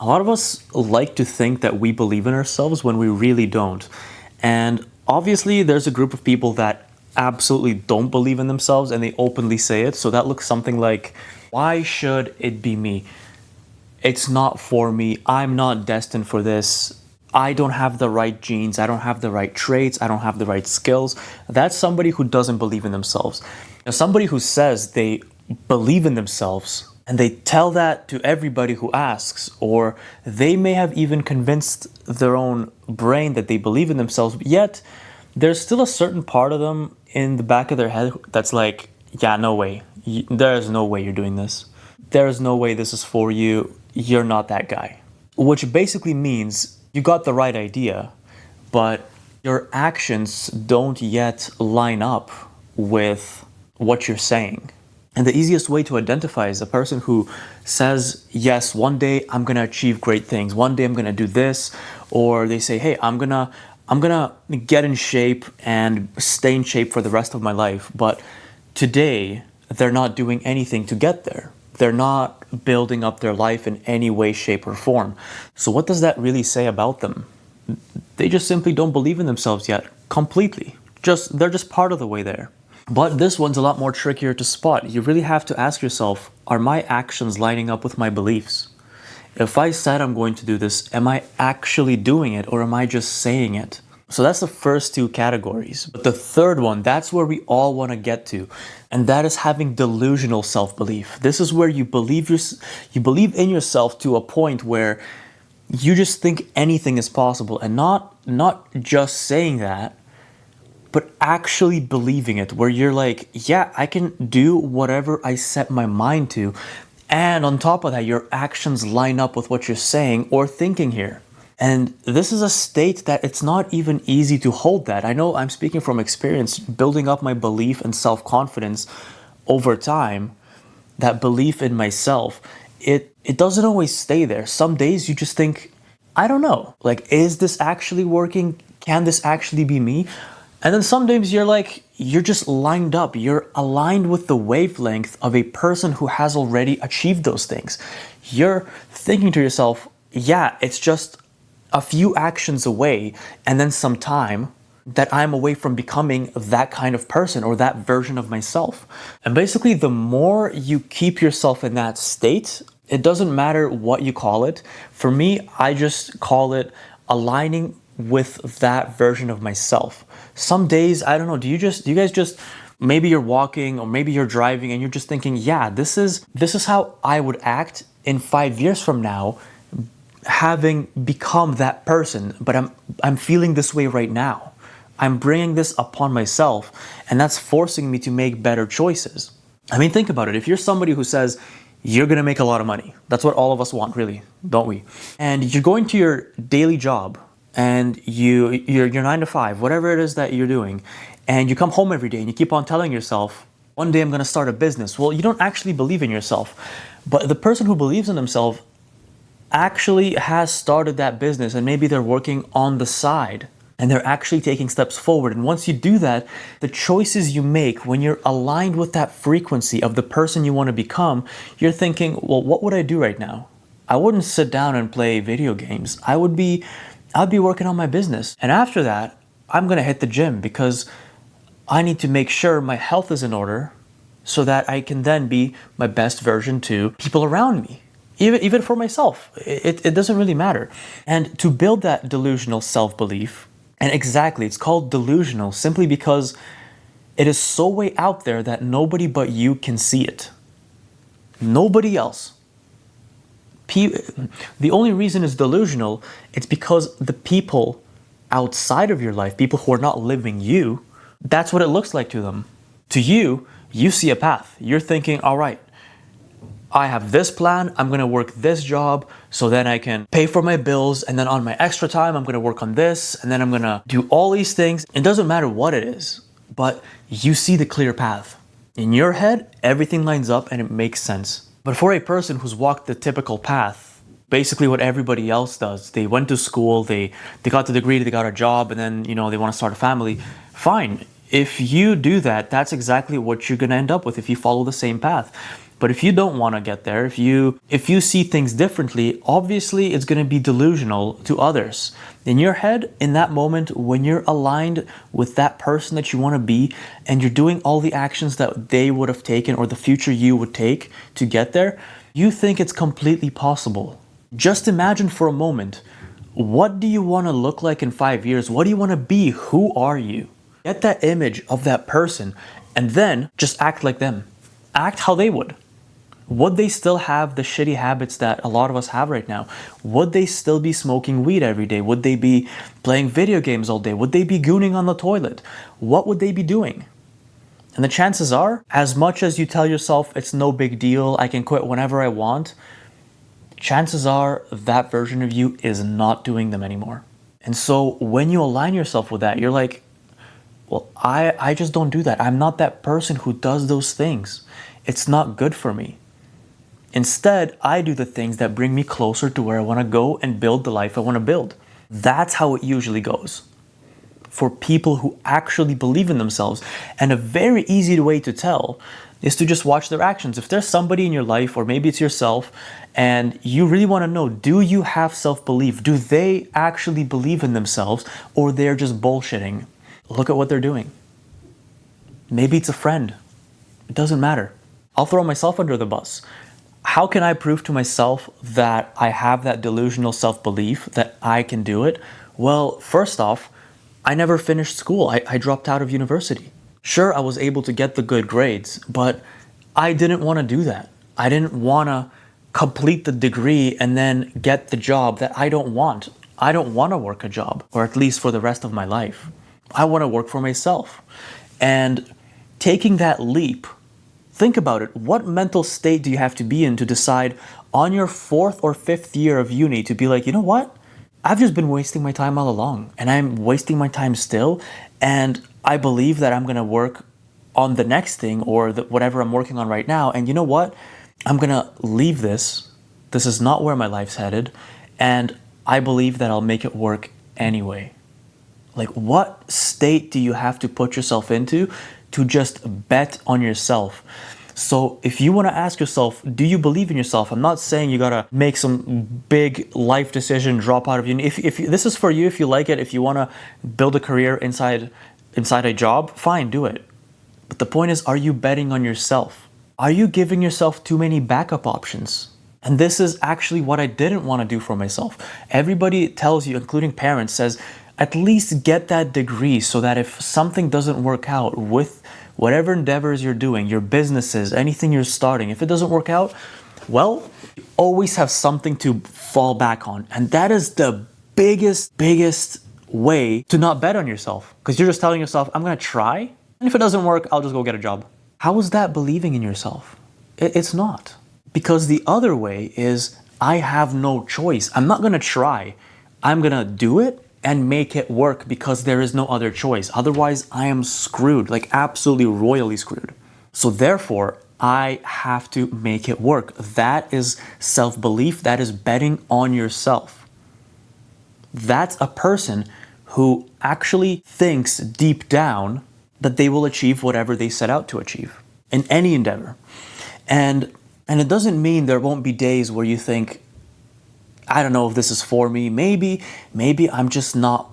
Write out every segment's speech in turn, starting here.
A lot of us like to think that we believe in ourselves when we really don't. And obviously, there's a group of people that absolutely don't believe in themselves and they openly say it. So that looks something like, why should it be me? It's not for me. I'm not destined for this. I don't have the right genes. I don't have the right traits. I don't have the right skills. That's somebody who doesn't believe in themselves. Now, somebody who says they believe in themselves and they tell that to everybody who asks, or they may have even convinced their own brain that they believe in themselves, yet there's still a certain part of them in the back of their head that's like, yeah, no way. There's no way you're doing this. There's no way this is for you. You're not that guy. Which basically means you got the right idea, but your actions don't yet line up with what you're saying. And the easiest way to identify is a person who says, yes, one day I'm going to achieve great things. One day I'm going to do this. Or they say, hey, I'm going to get in shape and stay in shape for the rest of my life. But today they're not doing anything to get there. They're not building up their life in any way, shape, or form. So what does that really say about them? They just simply don't believe in themselves yet, completely. They're just part of the way there. But this one's a lot more trickier to spot. You really have to ask yourself, are my actions lining up with my beliefs? If I said I'm going to do this, am I actually doing it, or am I just saying it? So that's the first two categories. But the third one, that's where we all want to get to. And that is having delusional self-belief. This is where you believe in yourself to a point where you just think anything is possible, and not just saying that, but actually believing it, where you're like, yeah, I can do whatever I set my mind to. And on top of that, your actions line up with what you're saying or thinking here. And this is a state that it's not even easy to hold that. I know I'm speaking from experience, building up my belief and self-confidence over time, that belief in myself, it doesn't always stay there. Some days you just think, I don't know, like, is this actually working? Can this actually be me? And then some days you're like, you're just lined up. You're aligned with the wavelength of a person who has already achieved those things. You're thinking to yourself, yeah, it's just a few actions away and then some time that I'm away from becoming that kind of person or that version of myself. And basically, the more you keep yourself in that state, it doesn't matter what you call it. For me, I just call it aligning with that version of myself. Some days, I don't know, do you guys just, maybe you're walking or maybe you're driving and you're just thinking, yeah, this is how I would act in 5 years from now, having become that person, but I'm feeling this way right now. I'm bringing this upon myself, and that's forcing me to make better choices. I mean, think about it. If you're somebody who says you're going to make a lot of money, that's what all of us want, really, don't we? And you're going to your daily job, and you're 9 to 5, whatever it is that you're doing, and you come home every day and you keep on telling yourself, one day I'm going to start a business. Well, you don't actually believe in yourself, but the person who believes in themselves actually has started that business, and maybe they're working on the side and they're actually taking steps forward. And once you do that, the choices you make when you're aligned with that frequency of the person you want to become, you're thinking, well, what would I do right now? I wouldn't sit down and play video games. I'd be working on my business. And after that, I'm going to hit the gym because I need to make sure my health is in order so that I can then be my best version to people around me. Even for myself, it doesn't really matter. And to build that delusional self-belief, and exactly, it's called delusional simply because it is so way out there that nobody but you can see it. Nobody else. The only reason it's delusional, it's because the people outside of your life, people who are not living you, that's what it looks like to them. To you, you see a path. You're thinking, all right, I have this plan, I'm going to work this job so then I can pay for my bills, and then on my extra time I'm going to work on this, and then I'm going to do all these things. It doesn't matter what it is, but you see the clear path. In your head, everything lines up and it makes sense. But for a person who's walked the typical path, basically what everybody else does, they went to school, they got the degree, they got a job, and then, they want to start a family, fine. If you do that, that's exactly what you're going to end up with if you follow the same path. But if you don't want to get there, if you see things differently, obviously it's going to be delusional to others. In your head, in that moment, when you're aligned with that person that you want to be, and you're doing all the actions that they would have taken or the future you would take to get there, you think it's completely possible. Just imagine for a moment, what do you want to look like in 5 years? What do you want to be? Who are you? Get that image of that person and then just act like them. Act how they would. Would they still have the shitty habits that a lot of us have right now? Would they still be smoking weed every day? Would they be playing video games all day? Would they be gooning on the toilet? What would they be doing? And the chances are, as much as you tell yourself it's no big deal, I can quit whenever I want, chances are that version of you is not doing them anymore. And so when you align yourself with that, you're like, well, I just don't do that. I'm not that person who does those things. It's not good for me. Instead, I do the things that bring me closer to where I want to go and build the life I want to build. That's how it usually goes for people who actually believe in themselves. And a very easy way to tell is to just watch their actions. If there's somebody in your life, or maybe it's yourself, and you really want to know, do you have self-belief? Do they actually believe in themselves, or they're just bullshitting? Look at what they're doing. Maybe it's a friend. It doesn't matter. I'll throw myself under the bus. How can I prove to myself that I have that delusional self-belief, that I can do it? Well, first off, I never finished school. I dropped out of university. Sure, I was able to get the good grades, but I didn't want to do that. I didn't want to complete the degree and then get the job that I don't want. I don't want to work a job, or at least for the rest of my life. I want to work for myself. And taking that leap, think about it. What mental state do you have to be in to decide on your 4th or 5th year of uni to be like, you know what? I've just been wasting my time all along, and I'm wasting my time still, and I believe that I'm going to work on the next thing, or whatever I'm working on right now, and you know what? I'm going to leave this. This is not where my life's headed, and I believe that I'll make it work anyway. Like, what state do you have to put yourself into to just bet on yourself? So if you want to ask yourself, do you believe in yourself? I'm not saying you got to make some big life decision, drop out of uni. If this is for you, if you like it, if you want to build a career inside a job, fine, do it. But the point is, are you betting on yourself? Are you giving yourself too many backup options? And this is actually what I didn't want to do for myself. Everybody tells you, including parents, says, at least get that degree so that if something doesn't work out with whatever endeavors you're doing, your businesses, anything you're starting, if it doesn't work out, well, you always have something to fall back on. And that is the biggest way to not bet on yourself. Because you're just telling yourself, I'm going to try. And if it doesn't work, I'll just go get a job. How is that believing in yourself? It's not. Because the other way is, I have no choice. I'm not going to try. I'm going to do it and make it work because there is no other choice. Otherwise, I am screwed, like absolutely royally screwed. So therefore, I have to make it work. That is self-belief. That is betting on yourself. That's a person who actually thinks deep down that they will achieve whatever they set out to achieve in any endeavor. And it doesn't mean there won't be days where you think, I don't know if this is for me. Maybe I'm just not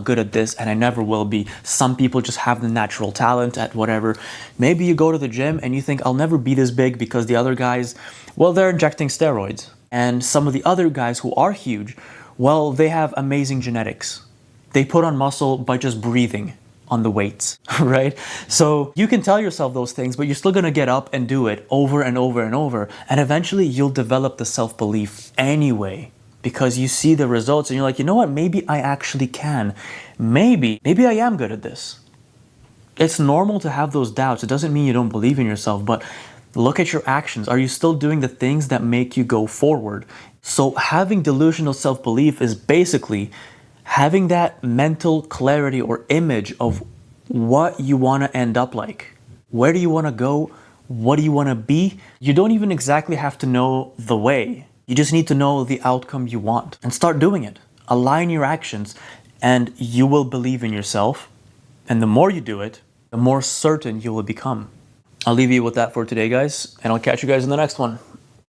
good at this, and I never will be. Some people just have the natural talent at whatever. Maybe you go to the gym and you think, I'll never be this big because the other guys, well, they're injecting steroids. And some of the other guys who are huge, well, they have amazing genetics. They put on muscle by just breathing on the weights, right? So you can tell yourself those things, but you're still going to get up and do it over and over and over. And eventually you'll develop the self-belief anyway, because you see the results and you're like, you know what? Maybe I actually can. Maybe I am good at this. It's normal to have those doubts. It doesn't mean you don't believe in yourself, but look at your actions. Are you still doing the things that make you go forward? So having delusional self-belief is basically having that mental clarity or image of what you want to end up like. Where do you want to go? What do you want to be? You don't even exactly have to know the way. You just need to know the outcome you want and start doing it. Align your actions and you will believe in yourself. And the more you do it, the more certain you will become. I'll leave you with that for today, guys, and I'll catch you guys in the next one.